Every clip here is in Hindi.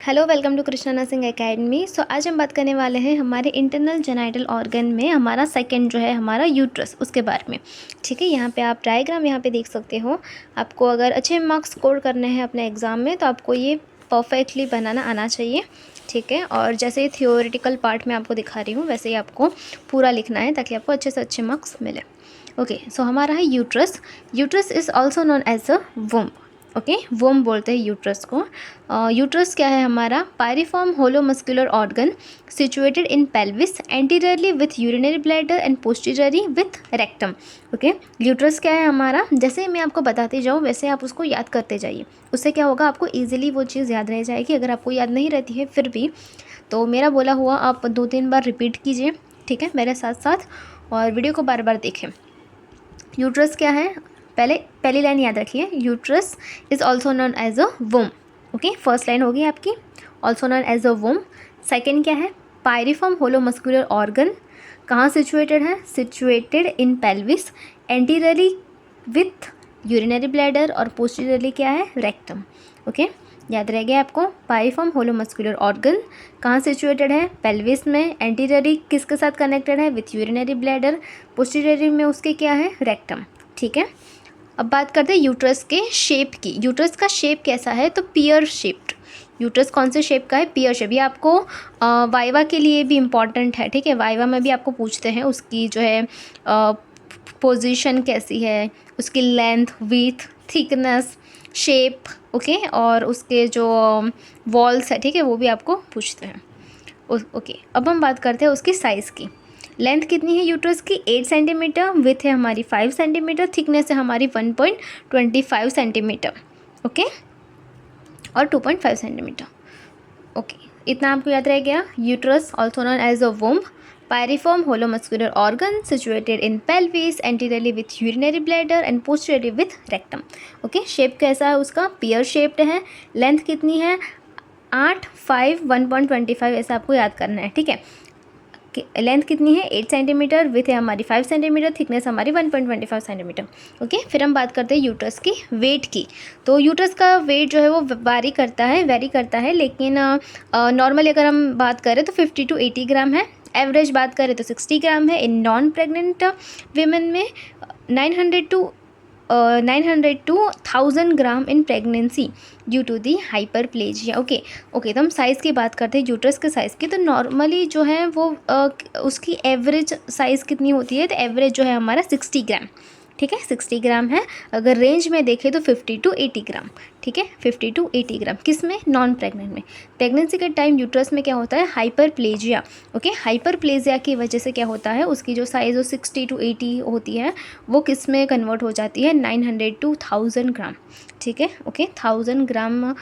Hello, welcome to Krishna nursing academy. So आज हम बात करने वाले हैं हमारे इंटरनल जेनाइटल ऑर्गन में हमारा सेकंड जो है हमारा यूट्रस, उसके बारे में। ठीक है, यहाँ पे आप डायग्राम यहाँ पे देख सकते हो। आपको अगर अच्छे मार्क्स स्कोर करने हैं अपने एग्ज़ाम में तो आपको ये परफेक्टली बनाना आना चाहिए। ठीक है, और जैसे थियोरेटिकल पार्ट में आपको दिखा रही हूँ वैसे ही आपको पूरा लिखना है ताकि आपको अच्छे से अच्छे मार्क्स मिले। ओके, सो हमारा है uterus. Uterus is also known as a womb. Okay, womb बोलते हैं यूट्रस को। यूट्रस क्या है हमारा? Pyriform hollow muscular organ situated in pelvis anteriorly with urinary bladder and posteriorly with rectum. Okay, uterus क्या है हमारा? जैसे मैं आपको बताती जाऊँ वैसे आप उसको याद करते जाइए। उससे क्या होगा, आपको ईजिली वो चीज़ याद रह जाएगी। अगर आपको याद नहीं रहती है फिर भी तो मेरा बोला हुआ आप 2-3 बार रिपीट कीजिए, ठीक है, मेरे साथ साथ, और वीडियो को बार बार देखें। यूट्रस क्या है? पहली लाइन याद रखिए, uterus is also known as a womb. Okay, first line होगी आपकी, also known as a womb. Second क्या है? पायरिफॉर्म होलो मस्कुलर ऑर्गन कहाँ सिचुएटेड है? Situated in pelvis anteriorly with urinary bladder और पोस्टीरियरली क्या है? रेक्टम। ओके, याद रह गया आपको? पायरिफॉर्म होलो मस्कुलर ऑर्गन कहाँ सिचुएटेड है? पेल्विस में। एंटीरियरली किसके साथ कनेक्टेड है? With urinary bladder. पोस्टीरियरली में उसके क्या है? रेक्टम। ठीक है, अब बात करते हैं यूट्रस के शेप की। यूट्रस का शेप कैसा है? तो पियर शेप्ड। यूट्रस कौन से शेप का है? पियर शेप। ये आपको वाइवा के लिए भी इम्पॉर्टेंट है। ठीक है, वाइवा में भी आपको पूछते हैं उसकी जो है पोजीशन कैसी है, उसकी length, width, thickness, shape. Okay, और उसके जो वॉल्स है, ठीक है, वो भी आपको पूछते हैं। ओके, अब हम बात करते हैं उसकी साइज़ की। लेंथ कितनी है यूट्रस की? 8 सेंटीमीटर। विथ है हमारी 5 सेंटीमीटर। थिकनेस है हमारी 1.25 सेंटीमीटर। ओके, और 2.5 सेंटीमीटर। ओके, इतना आपको याद रह गया। Uterus also known as a womb, pyriform hollow muscular organ situated in pelvis anteriorly with urinary bladder and posteriorly with rectum. Okay, shape कैसा है उसका? पियर शेप्ड है। लेंथ कितनी है? 8, 5, 1.25 ऐसा आपको याद करना है। ठीक है, लेंथ कितनी है? 8 सेंटीमीटर। विथ है हमारी 5 सेंटीमीटर। थिकनेस हमारी 1.25 सेंटीमीटर। ओके, फिर हम बात करते हैं यूट्रस की वेट की। तो यूट्रस का वेट जो है वो वेरी करता है, लेकिन नॉर्मली अगर हम बात करें तो 50 to 80 ग्राम है। एवरेज बात करें तो 60 ग्राम है। इन नॉन प्रेग्नेंट वीमेन में 900 to 1000 gram in pregnancy due to the hyperplasia. Okay, तो हम साइज़ की बात करते हैं यूट्रस के साइज़ की। तो नॉर्मली जो है वो उसकी एवरेज साइज़ कितनी होती है? तो एवरेज जो है हमारा 60 ग्राम। ठीक है, 60 ग्राम है। अगर रेंज में देखें तो 50 to 80 ग्राम। ठीक है, 50 to 80 ग्राम। किस में? नॉन प्रेग्नेंट में। प्रेगनेंसी के टाइम यूट्रस में क्या होता है? हाइपरप्लेजिया। ओके, हाइपरप्लेजिया की वजह से क्या होता है? उसकी जो साइज़ 60 to 80 होती है वो किस में कन्वर्ट हो जाती है? 900 to 1000 ग्राम। ठीक है, ओके, 1000 ग्राम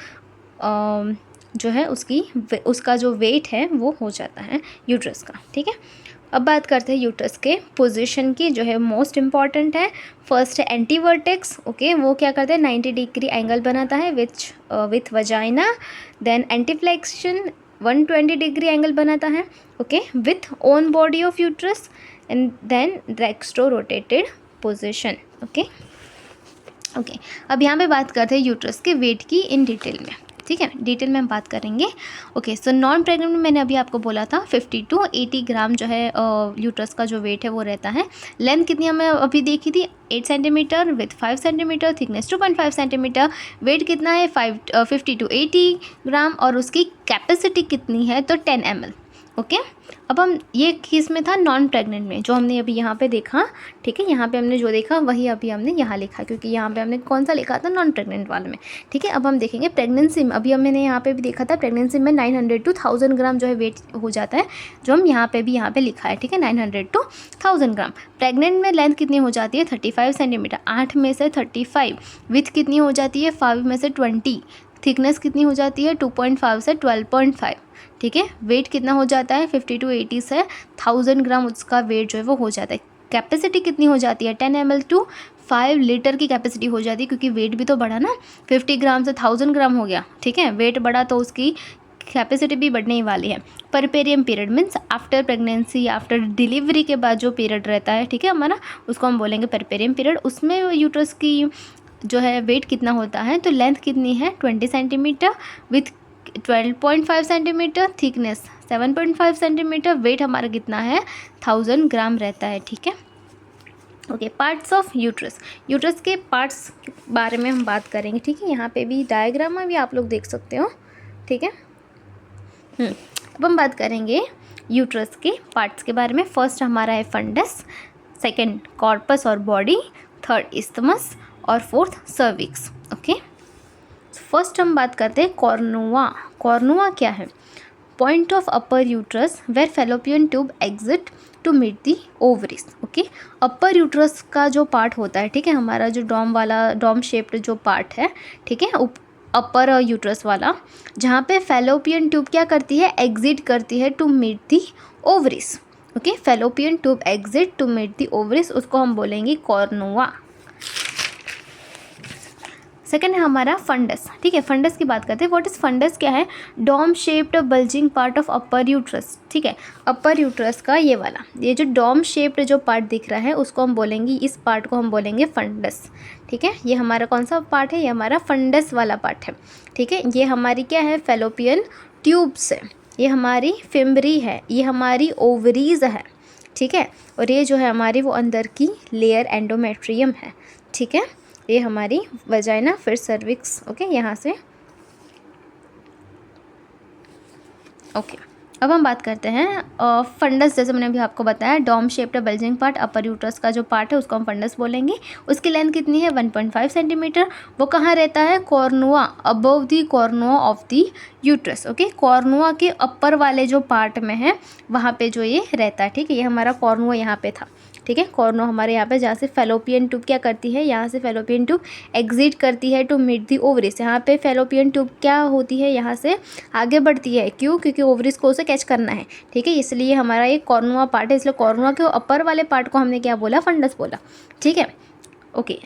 जो है उसका जो वेट है वो हो जाता है यूट्रस का। ठीक है, अब बात करते हैं यूट्रस के पोजीशन की, जो है मोस्ट इम्पॉर्टेंट है। फर्स्ट है एंटी वर्टेक्स। ओके, वो क्या करते हैं? 90 डिग्री एंगल बनाता है with vagina. Then anteflexion 120 degree angle बनाता है, okay, with own body of uterus. And then dextro rotated position. Okay, अब यहाँ पे बात करते हैं यूट्रस के वेट की इन डिटेल में। ठीक है, डिटेल में हम बात करेंगे। ओके, सो नॉन प्रेग्नेंट में मैंने अभी आपको बोला था 50 to 80 ग्राम जो है यूट्रस का जो वेट है वो रहता है। लेंथ कितनी हमें अभी देखी थी? 8 centimetre with 5 centimetre. Thickness 2.5 centimetre. Weight कितना है? 50 to 80 ग्राम। और उसकी कैपेसिटी कितनी है? तो 10 ml। ओके, अब हम ये किस में था? नॉन प्रेग्नेंट में, जो हमने अभी यहाँ पे देखा। ठीक है, यहाँ पे हमने जो देखा वही अभी हमने यहाँ लिखा, क्योंकि यहाँ पे हमने कौन सा लिखा था? नॉन प्रेग्नेंट वाले में। ठीक है, अब हम देखेंगे प्रेगनेंसी में। अभी हमने यहाँ पे भी देखा था प्रेगनेंसी में 900 to 1000 ग्राम जो है वेट हो जाता है, जो हम यहाँ पे भी यहाँ पे लिखा है। ठीक है, 900 to 1000 ग्राम। प्रेग्नेंट में लेंथ कितनी हो जाती है? 35 सेंटीमीटर। 8 में से 35। विथ कितनी हो जाती है? 5 में से 20। थिकनेस कितनी हो जाती है? 2.5 से 12.5। ठीक है, वेट कितना हो जाता है? 50 to 80 से 1000 ग्राम उसका वेट जो है वो हो जाता है। कैपेसिटी कितनी हो जाती है? 10 ml to 5 लीटर की कैपेसिटी हो जाती है, क्योंकि वेट भी तो बढ़ा ना, 50 ग्राम से 1000 ग्राम हो गया। ठीक है, वेट बढ़ा तो उसकी कैपेसिटी भी बढ़ने ही वाली है। Puerperium period means after pregnancy, after delivery के बाद जो पीरियड रहता है, ठीक है हमारा, उसको हम बोलेंगे परपेरियम पीरियड। उसमें यूट्रस की जो है वेट कितना होता है? तो लेंथ कितनी है? 20 centimetre. With 12.5 centimetre, thickness 7.5 centimetre, weight हमारा कितना है 1000 ग्राम रहता है। ठीक है, okay. Parts of uterus, uterus के पार्ट्स के बारे में हम बात करेंगे। ठीक है, यहाँ पे भी डायग्राम में भी आप लोग देख सकते हो। ठीक है, अब हम बात करेंगे यूट्रस के पार्ट्स के बारे में। फर्स्ट हमारा है फंडस, सेकंड कॉर्पस और बॉडी, थर्ड इस्थमस और फोर्थ सर्विक्स। ओके, फर्स्ट हम बात करते हैं कॉर्नुआ। कॉर्नुआ क्या है? Point of upper uterus where fallopian tube exit to meet the ovaries. Okay, upper uterus का जो पार्ट होता है, ठीक है, हमारा जो डॉम शेप्ड जो पार्ट है, ठीक है, अपर यूट्रस वाला, जहाँ पे फेलोपियन ट्यूब क्या करती है, एग्जिट करती है to meet the ovaries. Okay, fallopian tube exit to meet the ovaries, उसको हम बोलेंगे कॉर्नुआ। सेकेंड है हमारा फंडस। ठीक है, फंडस की बात करते हैं। What is fundus? क्या है? Dome shaped bulging part of upper uterus. ठीक है, अपर यूट्रस का ये वाला, ये जो डॉम शेप्ड जो पार्ट दिख रहा है, उसको हम बोलेंगे, इस पार्ट को हम बोलेंगे फंडस। ठीक है, ये हमारा कौन सा पार्ट है? ये हमारा फंडस वाला पार्ट है। ठीक है, ये हमारी क्या है? फेलोपियन ट्यूब्स है, ये हमारी फिम्बरी है, ये हमारी ओवरीज है। ठीक है, और ये जो है हमारी वो अंदर की लेयर एंडोमेट्रियम है। ठीक है, ये हमारी वजाइना, फिर सर्विक्स। ओके, यहाँ से ओके। अब हम बात करते हैं फंडस। जैसे मैंने अभी आपको बताया, डॉम शेप्ड बल्जिंग पार्ट, अपर यूट्रस का जो पार्ट है उसको हम फंडस बोलेंगे। उसकी लेंथ कितनी है? 1.5 सेंटीमीटर। वो कहाँ रहता है? कॉर्नुआ, above the कॉर्नुआ of the uterus. Okay, कॉर्नुआ के अपर वाले जो पार्ट में है वहाँ पे जो ये रहता है। ठीक है, ये हमारा कॉर्नुआ यहाँ पे था। ठीक है, कॉर्नो हमारे यहाँ पे, जहाँ से फेलोपियन ट्यूब क्या करती है, यहाँ से फेलोपियन ट्यूब एग्जिट करती है टू मीट दी ओवरीज। यहाँ पे फेलोपियन ट्यूब क्या होती है, यहाँ से आगे बढ़ती है। क्यों? क्योंकि ओवरीज को उसे कैच करना है। ठीक है, इसलिए हमारा ये कॉर्नुआ पार्ट है, इसलिए कॉर्नुआ के अपर वाले पार्ट को हमने क्या बोला? फंडस बोला। ठीक है, okay.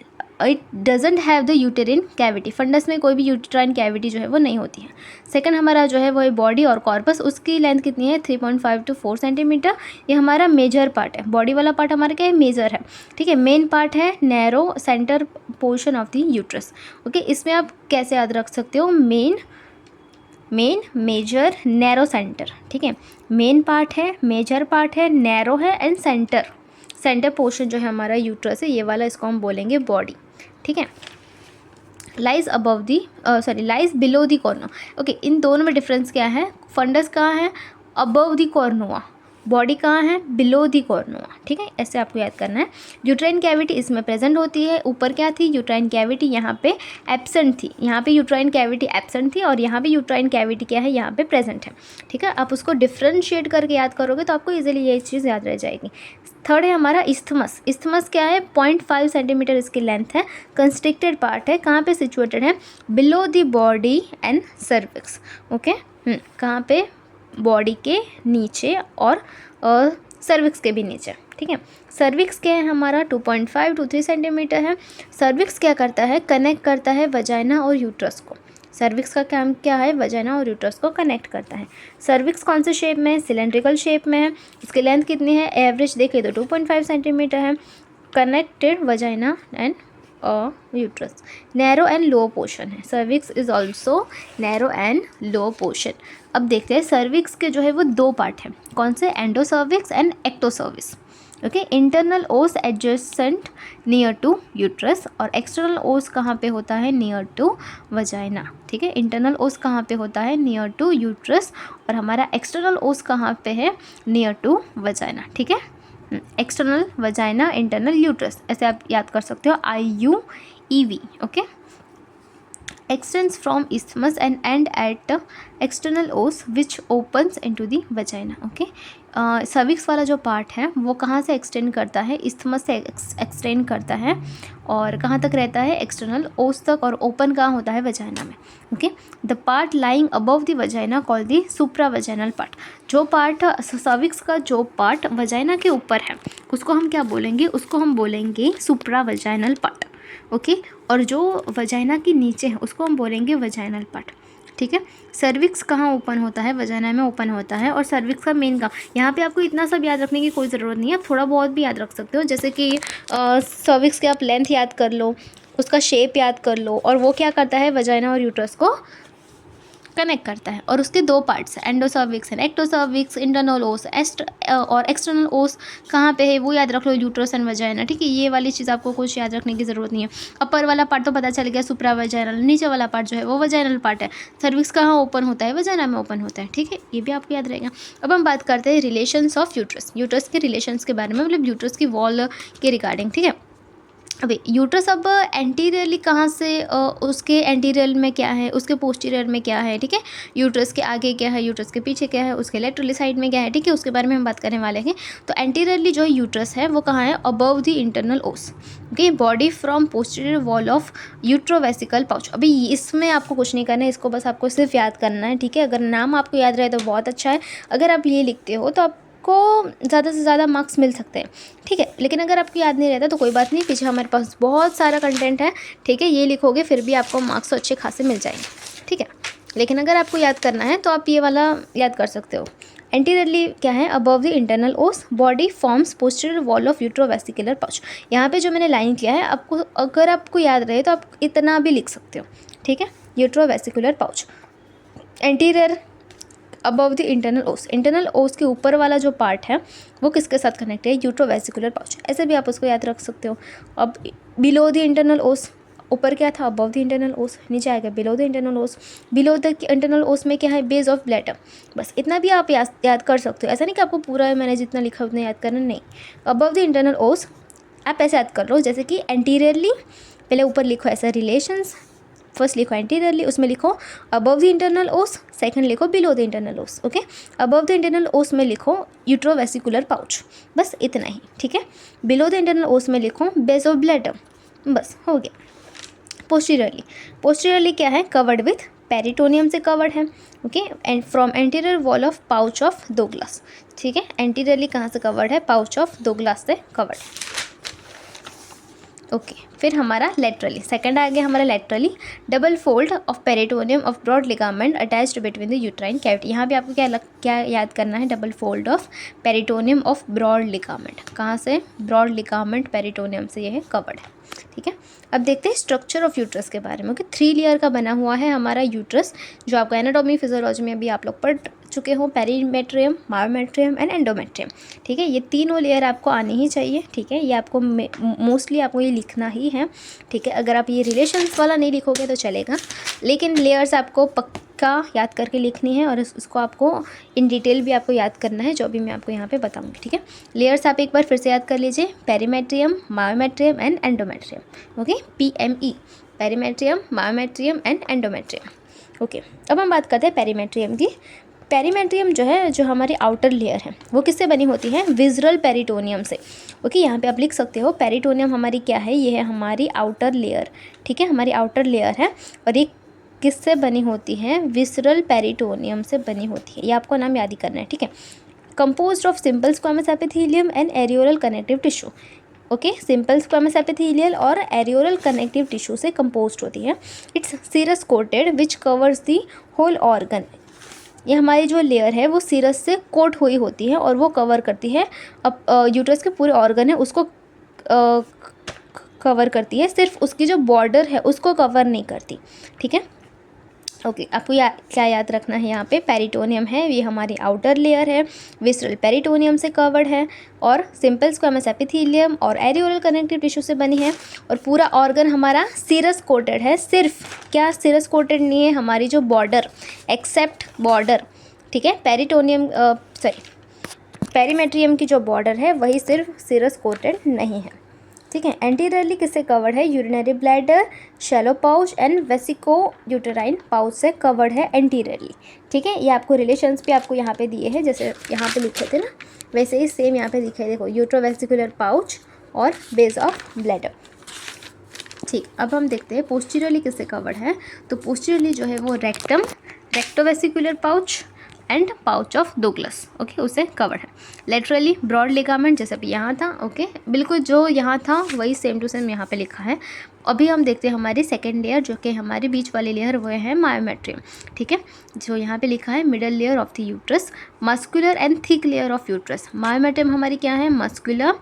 It doesn't have the uterine cavity, fundus में कोई भी यूटेराइन कैविटी जो है वो नहीं होती है। सेकंड हमारा जो है वो है बॉडी और कॉर्पस, उसकी लेंथ कितनी है? 3.5 to 4 सेंटीमीटर। ये हमारा मेजर पार्ट है, बॉडी वाला पार्ट हमारा क्या है? मेजर है। ठीक है, मेन पार्ट है narrow centre portion of the uterus. Okay, इसमें आप कैसे याद रख सकते हो? Main, major, narrow, centre. ठीक है, मेन पार्ट है, मेजर पार्ट है, नैरो है एंड सेंटर पोर्शन जो है हमारा यूट्रस है, ये वाला, इसको हम बोलेंगे बॉडी। ठीक है, lies below the cornua. Okay, इन दोनों में डिफरेंस क्या है? फंडस कहाँ है? अबव दी कॉर्नुआ। बॉडी कहाँ है? Below the कॉर्नुआ। ठीक है, ऐसे आपको याद करना है। यूट्राइन कैविटी इसमें प्रेजेंट होती है। ऊपर क्या थी? यूट्राइन कैविटी, यहाँ पे एब्सेंट थी। यहाँ पे यूट्राइन कैविटी एब्सेंट थी और यहाँ पे यूट्राइन कैविटी क्या है? यहाँ पे प्रेजेंट है। ठीक है, आप उसको डिफ्रेंशिएट करके याद करोगे तो आपको इजीली ये चीज़ याद रह जाएगी। थर्ड है हमारा इस्थमस। इस्थमस क्या है? 0.5 सेंटीमीटर इसकी लेंथ है, कंस्ट्रिक्टेड पार्ट है। कहाँ पे सिचुएटेड है? Below the body and cervix. Okay, कहाँ पे? बॉडी के नीचे और सर्विक्स के भी नीचे। ठीक है, सर्विक्स क्या है हमारा? 2.5 to 3 सेंटीमीटर है। सर्विक्स क्या करता है? कनेक्ट करता है वजाइना और यूट्रस को। सर्विक्स का काम क्या है? वजाइना और यूट्रस को कनेक्ट करता है। सर्विक्स कौन से शेप में है? सिलेंड्रिकल शेप में है। इसकी लेंथ कितनी है? एवरेज देखें तो 2.5 सेंटीमीटर है। Connected vagina and uterus. Narrow and low portion है। Cervix is also narrow and low portion. अब देखते हैं सर्विक्स के जो है वो दो पार्ट हैं। कौन से? Endocervix and ectocervix. Okay, internal os adjacent near to uterus और एक्सटर्नल ओस कहाँ पे होता है? Near to vagina. ठीक है, इंटरनल ओस कहाँ पे होता है? नियर टू यूट्रस, और हमारा एक्सटर्नल ओस कहाँ पे है? Near to vagina. ठीक है, एक्सटर्नल वजाइना, इंटरनल यूट्रस, ऐसे आप याद कर सकते हो, IUEV। Okay, extends from isthmus and end at external os which opens into the vagina. Okay, cervix वाला जो पार्ट है वो कहाँ से एक्सटेंड करता है? इस्थमस से एक्सटेंड करता है और कहाँ तक रहता है? एक्सटर्नल ओस तक, और ओपन कहाँ होता है? वजाइना में। Okay, the part lying above the vagina called the supra vaginal part. जो पार्ट सर्विक्स का जो पार्ट वजाइना के ऊपर है उसको हम क्या बोलेंगे? उसको हम बोलेंगे सुप्रा वजाइनल पार्ट। ओके, और जो वजाइना के नीचे है उसको हम बोलेंगे वजाइनल पार्ट। ठीक है, सर्विक्स कहाँ ओपन होता है? वजाइना में ओपन होता है। और सर्विक्स का मेन काम, यहाँ पे आपको इतना सब याद रखने की कोई ज़रूरत नहीं है, आप थोड़ा बहुत भी याद रख सकते हो। जैसे कि सर्विक्स के आप लेंथ याद कर लो, उसका शेप याद कर लो, और वो क्या करता है? वजाइना और यूट्रस को कनेक्ट करता है। और उसके दो पार्ट्स हैं, एंडोसर्विक्स एंड एक्टोसर्विक्स, इंटरनल ओस और एक्सटर्नल ओस कहाँ पे है वो याद रख लो, यूट्रस एंड वजाइना। ठीक है, ये वाली चीज़ आपको कुछ याद रखने की ज़रूरत नहीं है। अपर वाला पार्ट तो पता चल गया, सुप्रा वजाइनल, नीचे वाला पार्ट जो है वो वजाइनल पार्ट है। सर्विक्स कहाँ ओपन होता है, वजाइना में ओपन होता है। ठीक है, ये भी आपको याद रहेगा। अब हम बात करते हैं रिलेशंस ऑफ यूट्रस, यूट्रस के रिलेशंस के बारे में, मतलब यूट्रस की वॉल के रिगार्डिंग। ठीक है, अभी यूट्रस अब एंटीरियरली कहाँ से, उसके एंटीरियर में क्या है, उसके पोस्टीरियर में क्या है। ठीक है, यूट्रस के आगे क्या है, यूट्रस के पीछे क्या है, उसके लेटरली साइड में क्या है। ठीक है, उसके बारे में हम बात करने वाले हैं। तो एंटीरियरली जो यूट्रस है वो कहाँ है, above the internal os. Okay, body from posterior wall of uterovesical pouch. अभी इसमें आपको कुछ नहीं करना है, इसको बस आपको सिर्फ याद करना है। ठीक है, अगर नाम आपको याद रहे तो बहुत अच्छा है, अगर आप ये लिखते हो तो को ज़्यादा से ज़्यादा मार्क्स मिल सकते हैं। ठीक है, लेकिन अगर आपको याद नहीं रहता तो कोई बात नहीं, पीछे हमारे पास बहुत सारा कंटेंट है। ठीक है, ये लिखोगे फिर भी आपको मार्क्स अच्छे खासे मिल जाएंगे। ठीक है, लेकिन अगर आपको याद करना है तो आप ये वाला याद कर सकते हो। एंटीरियरली क्या है, above the internal os, body forms posterior wall of uterovesicular pouch. यहाँ पे जो मैंने लाइन किया है, आपको अगर आपको याद रहे तो आप इतना भी लिख सकते हो। ठीक है, uterovesicular pouch, anterior above the internal os, internal os के ऊपर वाला जो पार्ट है वो किसके साथ कनेक्ट है, यूट्रोवेसिकुलर पाउच। ऐसे भी आप उसको याद रख सकते हो। अब बिलो द इंटरनल ओस, ऊपर क्या था, अबव द इंटरनल ओस, नीचे आएगा बिलो द इंटरनल ओस। बिलो द इंटरनल ओस में क्या है, बेस ऑफ ब्लैडर। बस इतना भी आप याद कर सकते हो। ऐसा नहीं कि आपको पूरा मैंने जितना लिखा उतना याद करना, नहीं। अबव द इंटरनल ओस आप ऐसे याद कर लो, जैसे कि एंटीरियरली पहले ऊपर लिखो ऐसा रिलेशंस, फर्स्ट लिखो एंटीरियरली, उसमें लिखो अबव द इंटरनल ओस, सेकंड लिखो below the internal os. Okay, above the internal ओस में लिखो यूट्रोवेसिकुलर पाउच, बस इतना ही। ठीक है, बिलो द इंटरनल ओस में लिखो बेस ऑफ ब्लैडर, बस हो गया। पोस्टीरियरली, पोस्टीरियरली क्या है, कवर्ड विथ पेरिटोनियम से कवर्ड है। Okay, and from anterior wall of pouch of Douglas. ठीक है, एंटीरियरली कहाँ से कवर्ड है, पाउच ऑफ डोगलास से कवर्ड है। ओके, फिर हमारा लेटरली, सेकंड आ गया हमारा laterally, double fold of peritoneum of broad ligament attached between the uterine cavity. यहाँ पे आपको क्या याद करना है, double fold of peritoneum of broad ligament. कहाँ से, ब्रॉड लिगामेंट पेरिटोनियम से यह कवर्ड है। ठीक है, अब देखते हैं स्ट्रक्चर ऑफ यूट्रस के बारे में। ओके, 3 लेयर का बना हुआ है हमारा यूट्रस, जो आपको एनाटॉमी फिजियोलॉजी में भी आप लोग पढ़ चुके हो, पेरीमेट्रियम, मायोमेट्रियम एंड एंडोमेट्रियम। ठीक है, ये तीनों लेयर आपको आनी ही चाहिए। ठीक है, ये आपको मोस्टली आपको ये लिखना ही है। ठीक है, अगर आप ये रिलेशंस वाला नहीं लिखोगे तो चलेगा, लेकिन लेयर्स आपको पक्का याद करके लिखनी है और उसको आपको इन डिटेल भी आपको याद करना है, जो भी मैं आपको यहाँ पे बताऊँगी। ठीक है, लेयर्स आप एक बार फिर से याद कर लीजिए, perimetrium, myometrium and endometrium. Okay, PME, perimetrium, myometrium and endometrium. Okay, अब हम बात करते हैं पेरीमेट्रियम की। पेरीमेट्रियम जो है, जो हमारी आउटर लेयर है, वो किससे बनी होती है, विज़रल पेरिटोनियम से। ओके, यहाँ पे आप लिख सकते हो पेरिटोनियम हमारी क्या है, ये है हमारी आउटर लेयर। ठीक है, हमारी आउटर लेयर है और ये किससे बनी होती है, विज़रल पेरिटोनियम से बनी होती है। ये आपको नाम याद ही करना है। ठीक है, composed of simple squamous epithelium and areolar connective tissue. Okay, simple squamous epithelial और एरियोरल कनेक्टिव टिश्यू से कंपोज्ड होती है। It's serous coated which covers the whole organ. ये हमारी जो लेयर है वो सीरस से कोट हुई होती है और वो कवर करती है, अब यूट्रस के पूरे ऑर्गन है उसको कवर करती है, सिर्फ उसकी जो बॉर्डर है उसको कवर नहीं करती। ठीक है, ओके, आपको क्या याद रखना है, यहाँ पे पेरिटोनियम है, ये हमारी आउटर लेयर है, विसरल पेरिटोनियम से कवर्ड है और सिंपल स्क्वामस एपिथेलियम और एरियोरल कनेक्टिव टिश्यू से बनी है और पूरा ऑर्गन हमारा सीरस कोटेड है। सिर्फ क्या सीरस कोटेड नहीं है, हमारी जो बॉर्डर, एक्सेप्ट बॉर्डर। ठीक है, पेरीमेट्रियम की जो बॉर्डर है वही सिर्फ सीरस कोटेड नहीं है। ठीक है, एंटीरियरली किससे कवर्ड है, urinary bladder, shallow pouch and vesico uterine pouch से कवर्ड है एंटीरियरली। ठीक है, ये आपको रिलेशंस भी आपको यहाँ पे दिए हैं, जैसे यहाँ पे लिखे थे ना वैसे ही सेम यहाँ पे लिखे, देखो यूट्रोवेसिकुलर पाउच और बेस ऑफ ब्लैडर। ठीक, अब हम देखते हैं पोस्टीरियरली किससे कवर्ड है। तो पोस्टीरियरली जो है वो rectum, rectovesicular pouch and pouch of Douglas. Okay, उसे कवर्ड है। लेटरली ब्रॉड लिगामेंट, जैसे अभी यहाँ था। ओके, बिल्कुल जो यहाँ था वही सेम टू सेम यहाँ पे लिखा है। अभी हम देखते हैं हमारी सेकेंड लेयर, जो कि हमारी बीच वाली लेयर, वो है मायोमेट्रियम। ठीक है, जो यहाँ पे लिखा है middle layer of the uterus, muscular and thick layer of uterus. Myometrium हमारी क्या है, मस्कुलर,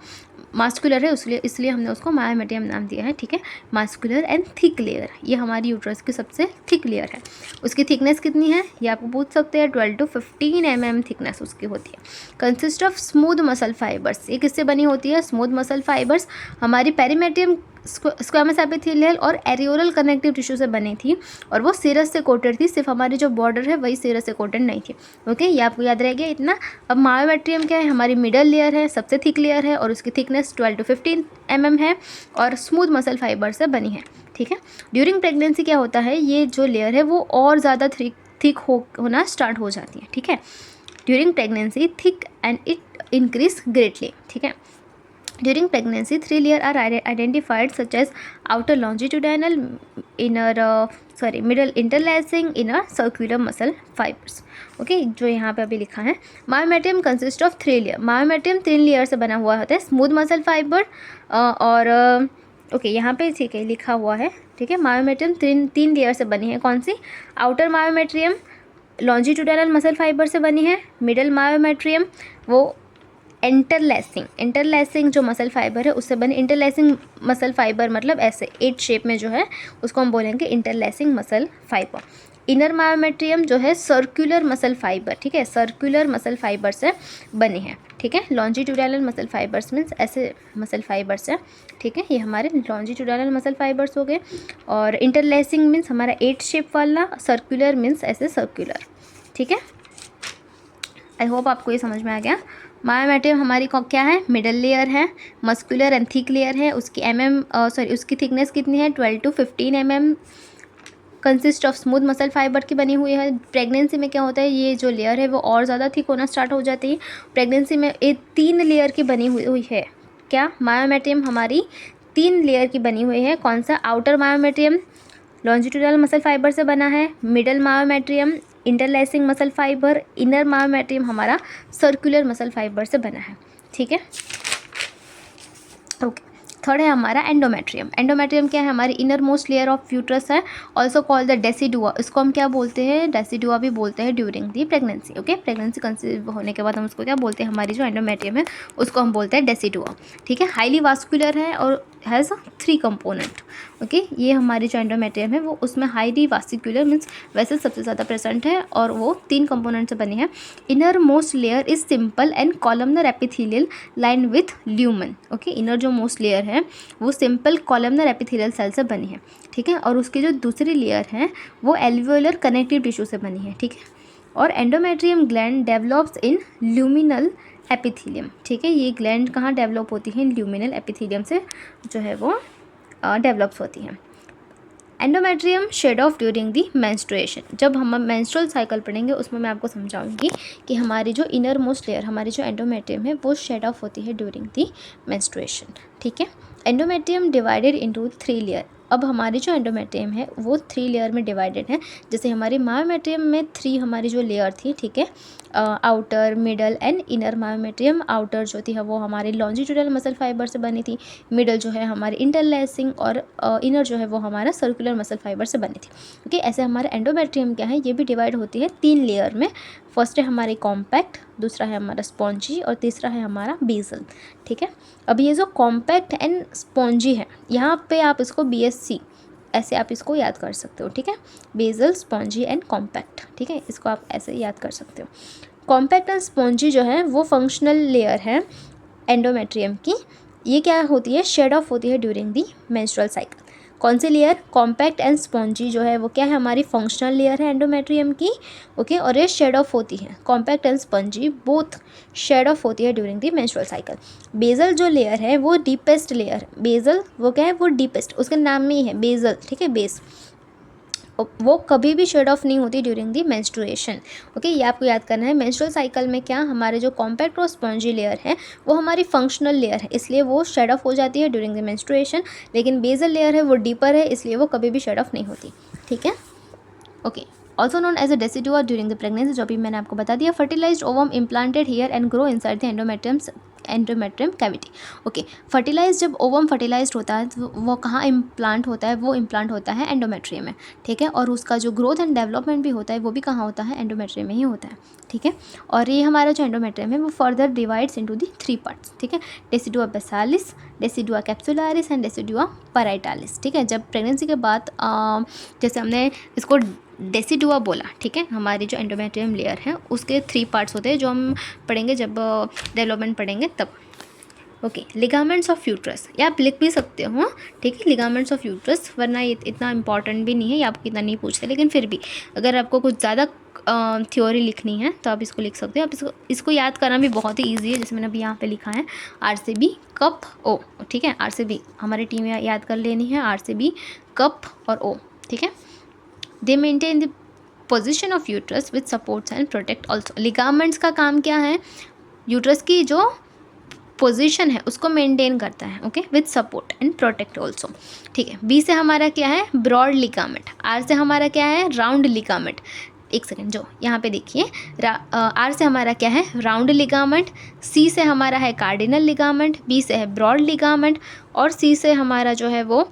मास्कुलर है इसलिए हमने उसको मायोमेट्रियम नाम दिया है, ठीक है। मास्कुलर एंड थिक लेयर, ये हमारी यूट्रस की सबसे थिक लेयर है। उसकी थिकनेस कितनी है ये आपको पूछ सकते हैं, 12 to 15 mm थिकनेस उसकी होती है। Consist of smooth muscle fibres, ये किससे बनी होती है? स्मूथ मसल फाइबर्स हमारी पेरीमेट्रियम स्क्वेमस एपिथेलियल और एरियोरल कनेक्टिव टिश्यू से बनी थी, और वो सीरस से कोटेड थी, सिर्फ हमारी जो बॉर्डर है वही सीरस से कोटेड नहीं थी। ओके, ये आपको याद रह गया इतना। अब मायोमेट्रियम क्या है? हमारी मिडल लेयर है, सबसे थिक लेयर है, और उसकी थिकनेस 12 to 15 mm है, और स्मूथ मसल फाइबर से बनी है, ठीक है। ड्यूरिंग प्रेगनेंसी क्या होता है, ये जो लेयर है वो और ज़्यादा थिक होना स्टार्ट हो जाती है, ठीक है। During pregnancy thick and it increase greatly, ठीक है। During pregnancy, 3 layers are identified such as outer longitudinal, middle interlacing, inner circular muscle fibers. Okay, जो यहाँ पे अभी लिखा है, myometrium consist of 3 layer. Myometrium 3 layer से बना हुआ होता है, स्मूथ मसल फाइबर और ओके यहाँ पे ठीक है लिखा हुआ है, ठीक है। मायोमेट्रियम 3 लेयर से बनी है, कौन सी? Outer myometrium longitudinal muscle fibre से बनी है। मिडल मायोमेट्रियम वो इंटरलैसिंग जो मसल फाइबर है उससे बने। इंटरलैसिंग मसल फाइबर मतलब ऐसे 8 शेप में जो है उसको हम बोलेंगे इंटरलैसिंग मसल फाइबर। इनर मायोमेट्रियम जो है सर्कुलर मसल फाइबर, ठीक है, सर्कुलर मसल फाइबर से बनी है, ठीक है। लॉन्जिट्यूडिनल मसल फाइबर्स मीन्स ऐसे मसल फाइबर्स है, ठीक है। ये हमारे लॉन्जिट्यूडिनल मसल फाइबर्स हो गए, और इंटरलैसिंग मीन्स हमारा 8 शेप वाला, सर्कुलर मीन्स ऐसे सर्कुलर, ठीक है। आई होप आपको ये समझ में आ गया। मायोमेट्रियम हमारी क्या है? मिडल लेयर है, मस्कुलर एंड थिक लेयर है। उसकी उसकी थिकनेस कितनी है? 12 to 15 mm। Consist of smooth muscle fibre की बनी हुई है। प्रेगनेंसी में क्या होता है, ये जो लेयर है वो और ज़्यादा थिक होना स्टार्ट हो जाती है। प्रेगनेंसी में ये 3 लेयर की बनी हुई है। क्या? मायोमेट्रियम हमारी 3 लेयर की बनी हुई है। कौन सा? Outer myometrium longitudinal muscle fibre से बना है। Middle myometrium interlacing muscle fibre. Inner myometrium हमारा सर्कुलर मसल फाइबर से बना है, ठीक है। ओके, थर्ड है हमारा एंडोमेट्रियम। एंडोमेट्रियम क्या है? हमारी inner most layer of uterus है, ऑल्सो कॉल्ड द डेसिडुआ। इसको हम क्या बोलते हैं? डेसिडुआ भी बोलते हैं during the pregnancy. Okay, pregnancy conceive होने के बाद हम उसको क्या बोलते हैं? हमारी जो एंडोमेट्रियम है उसको हम बोलते हैं डेसिडुआ, ठीक है। हाईली वास्कुलर है और हैज़ 3 कंपोनेंट। ओके, ये हमारी जो एंडोमेट्रियम है वो उसमें हाईली वास्कुलर मीन्स वैसे सबसे ज़्यादा प्रेजेंट है, और वो 3 कंपोनेंट से बनी है। Inner most layer is simple and columnar epithelial line with lumen. Okay, inner जो मोस्ट लेयर है वो सिंपल कॉलमनर एपिथेलियल सेल से बनी है, ठीक है। और उसकी जो दूसरी लेयर है वो एल्वियोलर कनेक्टिव टिश्यू से बनी है, ठीक है। और endometrium gland develops in luminal epithelium, ठीक है। ये ग्लैंड कहाँ डेवलप होती है? ल्यूमिनल एपिथेलियम से जो है वो डेवलप्स होती हैं। Endometrium shed off during the menstruation. जब हम मेंस्ट्रुअल साइकिल पढ़ेंगे उसमें मैं आपको समझाऊंगी कि हमारी जो इनर मोस्ट लेयर हमारी जो एंडोमेट्रियम है वो शेड ऑफ होती है ड्यूरिंग दी मेंस्ट्रुएशन, ठीक है। Endometrium divided into 3 layer. अब हमारी जो एंडोमेट्रियम है वो 3 लेयर में डिवाइडेड है। जैसे हमारी मायोमेट्रियम में 3 हमारी जो लेयर थी, ठीक है, outer, middle and inner myometrium. Outer जो थी वो हमारी लॉन्जिट्यूडिनल मसल फाइबर से बनी थी, मिडल जो है हमारी इंटरलैसिंग, और इनर जो है वो हमारा सर्कुलर मसल फाइबर से बनी थी। ओके, ऐसे हमारे एंडोमेट्रियम क्या है, ये भी डिवाइड होती है 3 लेयर में। फर्स्ट है हमारी कॉम्पैक्ट, दूसरा है हमारा स्पॉन्जी, और तीसरा है हमारा बेसल, ठीक है। अब ये जो कॉम्पैक्ट एंड स्पॉन्जी है, यहाँ पे आप इसको BSC ऐसे आप इसको याद कर सकते हो, ठीक है। बेसल, स्पॉन्जी एंड कॉम्पैक्ट, ठीक है, इसको आप ऐसे याद कर सकते हो। कॉम्पैक्ट एंड स्पॉन्जी जो है वो फंक्शनल लेयर है एंडोमेट्रियम की। ये क्या होती है? शेड ऑफ होती है ड्यूरिंग दी मेंस्ट्रुअल साइकिल। कौन सी लेयर? कॉम्पैक्ट एंड स्पॉन्जी जो है वो क्या है? हमारी फंक्शनल लेयर है एंडोमेट्रियम की, ओके। और ये शेड ऑफ होती है, compact and spongy both shed off होती है during the menstrual cycle. Basal जो लेयर है वो डीपेस्ट लेयर। बेसल वो क्या है? वो डीपेस्ट, उसके नाम में ही है बेसल, ठीक है, बेस। वो कभी भी शेड ऑफ नहीं होती ड्यूरिंग दी मेंस्ट्रुएशन। ओके, ये आपको याद करना है। मेंस्ट्रुअल साइकिल में क्या हमारे जो कॉम्पैक्ट और स्पॉन्जी लेयर है वो हमारी फंक्शनल लेयर है, इसलिए वो शेड ऑफ हो जाती है ड्यूरिंग द मेंस्ट्रुएशन। लेकिन बेसल लेयर है वो डीपर है, इसलिए वो कभी भी शेड ऑफ नहीं होती, ठीक है। Okay, also known as a decidua during the pregnancy, जो भी मैंने आपको बता दिया। Fertilised ovum implanted here and grow inside the endometrium endometrium cavity. Okay, fertilise, जब ओवम फर्टिलाइज्ड होता है तो वो कहाँ इम्प्लांट होता है, वो इम्प्लांट होता है एंडोमेट्रियम में, ठीक है। और उसका जो ग्रोथ एंड डेवलपमेंट भी होता है वो भी कहाँ होता है, एंडोमेट्रियम में ही होता है, ठीक है। और ये हमारा जो एंडोमेट्रियम है वो further divides into the 3 parts, ठीक है। Decidua basalis, decidua capsularis and decidua parietalis, ठीक है। जब प्रेगनेंसी के बाद जैसे हमने इसको डेसिडुआ बोला, ठीक है, हमारी जो एंडोमेट्रियम लेयर है उसके 3 पार्ट्स होते हैं जो हम पढ़ेंगे जब डेवलपमेंट पढ़ेंगे तब। ओके, लिगामेंट्स ऑफ यूट्रस, या आप लिख भी सकते हो, ठीक है, लिगामेंट्स ऑफ यूट्रस, वरना ये इतना इंपॉर्टेंट भी नहीं है, ये आपको इतना नहीं पूछते, लेकिन फिर भी अगर आपको कुछ ज़्यादा थ्योरी लिखनी है तो आप इसको लिख सकते हो। आप इसको याद करना भी बहुत ही ईजी है, जैसे मैंने अभी यहाँ पे लिखा है RCB कप O, ठीक है। RCB हमारी टीम में याद कर लेनी है, RCB कप और O, ठीक है। दे maintain the position of uterus with supports and protect also. Ligaments का काम क्या है, यूट्रस की जो पोजीशन है उसको मेंटेन करता है, okay, with support and protect also, ठीक है। बी से हमारा क्या है, ब्रॉड लिगामेंट। आर से हमारा क्या है, राउंड लिगामेंट। एक सेकेंड, जो यहाँ पे देखिए, आर से हमारा क्या है, राउंड लिगामेंट। सी से हमारा है कार्डिनल लिगामेंट, बी से है ब्रॉड लिगामेंट, और सी से हमारा जो है वो,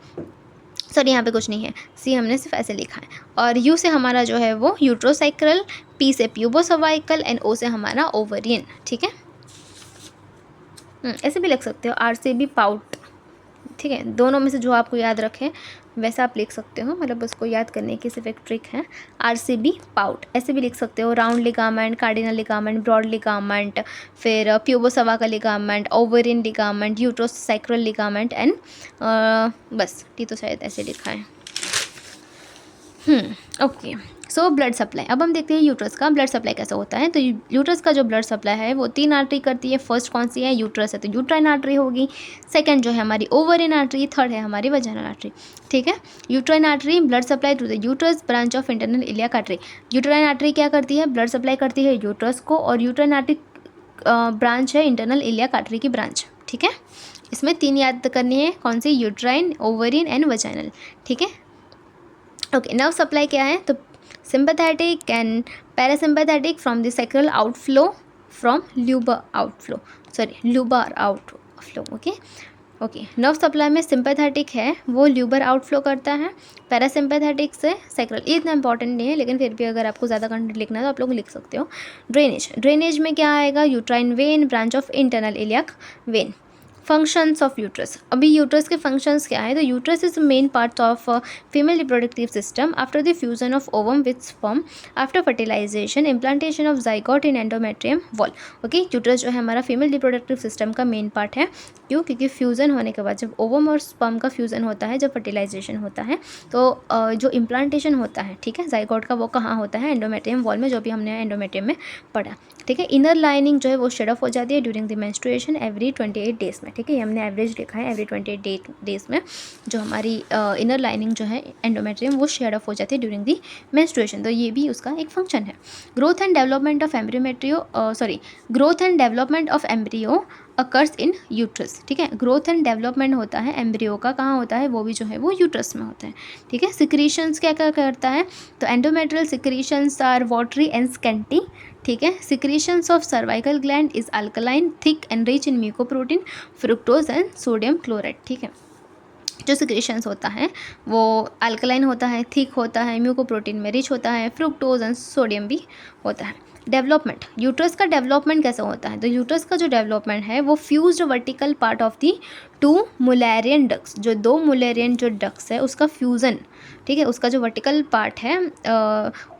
सॉरी यहाँ पे कुछ नहीं है, सी हमने सिर्फ ऐसे लिखा है। और यू से हमारा जो है वो यूट्रोसाइक्रल, पी से प्यूबोसर्वाइकल एंड ओ से हमारा ओवरियन, ठीक है। ऐसे भी लिख सकते हो, RCB पाउट, ठीक है। दोनों में से जो आपको याद रखे वैसा आप लिख सकते हो, मतलब उसको याद करने की सिर्फ एक ट्रिक है। RCB पाउट ऐसे भी लिख सकते हो, round ligament, cardinal ligament, broad ligament, फिर pubocervical ligament, ovarian ligament, uterosacral ligament and बस टी तो शायद ऐसे लिखा है। Okay, so blood supply. अब हम देखते हैं यूट्रस का ब्लड सप्लाई कैसा होता है। तो यूट्रस का जो ब्लड सप्लाई है वो 3 आर्टरी करती है। फर्स्ट कौन सी है, यूट्रस है तो यूट्राइन आर्टरी होगी। सेकंड जो है हमारी ओवरियन आर्टरी, थर्ड है हमारी वजाइनल आर्टरी, ठीक है। Uterine artery blood supply through the uterus branch of internal iliac artery. Uterine artery क्या करती है, ब्लड सप्लाई करती है यूट्रस को, और यूट्राइन आर्टरी ब्रांच है इंटरनल इलियाक आर्टरी की ब्रांच, ठीक है। इसमें 3 याद करनी है, कौन सी, यूट्राइन, ओवरियन एंड वजाइनल, ठीक है। ओके, नर्व सप्लाई क्या है, तो sympathetic and parasympathetic from the sacral outflow from lubar outflow, okay. Nerve supply में सिंपैथेटिक है वो ल्यूबर आउटफ्लो करता है, पैरासिम्पैथेटिक से सैक्रल। ये इतना इंपॉर्टेंट नहीं है, लेकिन फिर भी अगर आपको ज़्यादा कंटेंट लिखना है तो आप लोग लिख सकते हो। ड्रेनेज में क्या आएगा, uterine vein, branch of internal iliac vein. Functions of uterus, अभी यूट्रस के फंक्शंस क्या है, तो uterus is main part of female reproductive system after the fusion of ovum with sperm after fertilisation implantation of zygote in endometrium wall. Okay, uterus जो है हमारा फीमेल रिप्रोडक्टिव सिस्टम का मेन पार्ट है। क्यों, क्योंकि फ्यूज़न होने के बाद जब ओवम और स्पर्म का फ्यूज़न होता है, जब फर्टिलाइजेशन होता है, तो जो इम्प्लांटेशन होता है, ठीक है, जाइगोट का, वो कहाँ होता है, एंडोमेट्रियम वॉल में, जो भी हमने एंडोमेट्रियम में पढ़ा, ठीक है। इनर लाइनिंग जो है वो शेड ऑफ हो जाती है during the menstruation every 28 days में, ठीक है। ये हमने एवरेज लिखा है, एवरी 28 डेज़ में जो हमारी इनर लाइनिंग जो है एंडोमेट्रियम वो शेड ऑफ हो जाती है ड्यूरिंग द मेंस्ट्रुएशन, तो ये भी उसका एक फंक्शन है। Growth and development of embryo occurs in uterus, ठीक है। ग्रोथ एंड डेवलपमेंट होता है एम्ब्रियो का, कहाँ होता है, वो भी जो है वो यूट्रस में होता है, ठीक है। सिक्रीशंस क्या क्या करता है, तो endometrial secretions are watery and scanty, ठीक है। Secretions of cervical gland is alkaline, thick and rich in mucoprotein, fructose and sodium chloride, ठीक है। जो सिक्रीशंस होता है वो अल्कलाइन होता है, थिक होता है, म्यूकोप्रोटीन में रिच होता है, फ्रुक्टोज एंड सोडियम भी होता है। डेवलपमेंट, यूट्रस का डेवलपमेंट कैसे होता है, तो यूट्रस का जो डेवलपमेंट है वो fused vertical part of the 2 Mullerian ducts, जो 2 मुलेरियन जो डक्स है उसका फ्यूज़न, ठीक है, उसका जो वर्टिकल पार्ट है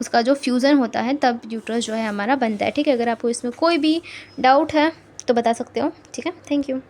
उसका जो फ्यूज़न होता है तब यूट्रस जो है हमारा बनता है, ठीक है। अगर आपको इसमें कोई भी डाउट है तो बता सकते हो, ठीक है। Thank you.